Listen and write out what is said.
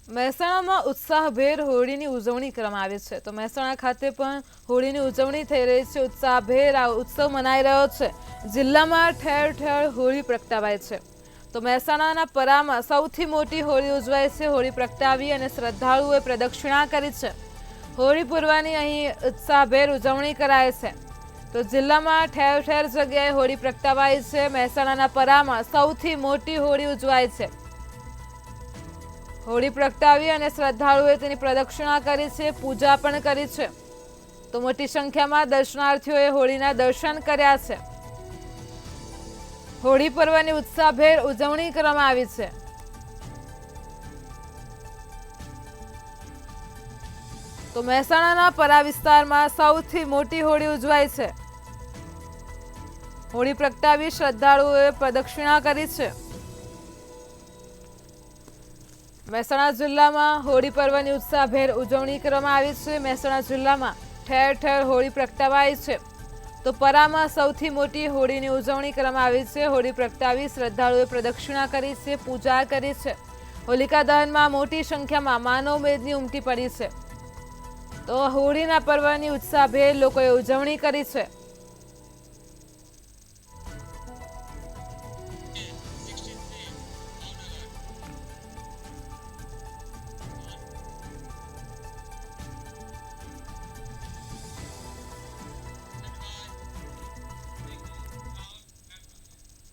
મહેસાણામાં ઉત્સાહભેર હોળીની ઉજવણી કરવામાં આવી છે તો મહેસાણા ખાતે પણ હોળીની ઉજવણી થઈ રહી છે। ઉત્સાહભેર આ ઉત્સવ મનાઈ રહ્યો છે। જિલ્લામાં ઠેર ઠેર હોળી પ્રગટાવાય છે તો મહેસાણાના પરામાં સૌથી મોટી હોળી ઉજવાય છે। હોળી પ્રગટાવી અને શ્રદ્ધાળુઓએ પ્રદક્ષિણા કરી છે। હોળી પૂર્વની અહીં ઉત્સાહભેર ઉજવણી કરાય છે તો જિલ્લામાં ઠેર ઠેર જગ્યાએ હોળી પ્રગટાવાય છે। મહેસાણાના પરામાં સૌથી મોટી હોળી ઉજવાય છે। હોળી પ્રગટાવી અને શ્રદ્ધાળુઓએ તેની પ્રદક્ષિણા કરી છે, પૂજા પણ કરી છે તો મોટી સંખ્યામાં દર્શનાર્થીઓએ હોળીના દર્શન કર્યા છે। હોળી પર્વની ઉત્સાહભેર ઉજવણી કરવામાં આવી છે। તો મહેસાણાના પરા વિસ્તારમાં સૌથી મોટી હોળી ઉજવાય છે। હોળી પ્રગટાવી શ્રદ્ધાળુઓએ પ્રદક્ષિણા કરી છે। મહેસાણા જિલ્લામાં હોળી પર્વની ઉત્સાહભેર ઉજવણી કરવામાં આવી છે। મહેસાણા જિલ્લામાં ઠેર ઠેર હોળી પ્રગટાવાય છે તો પરામાં સૌથી મોટી હોળીની ઉજવણી કરવામાં આવી છે। હોળી પ્રગટાવી શ્રદ્ધાળુઓએ પ્રદક્ષિણા કરી છે, પૂજા કરી છે। હોલિકા દહનમાં મોટી સંખ્યામાં માનવ મેદની ઉમટી પડી છે તો હોળીના પર્વની ઉત્સાહભેર લોકોએ ઉજવણી કરી છે।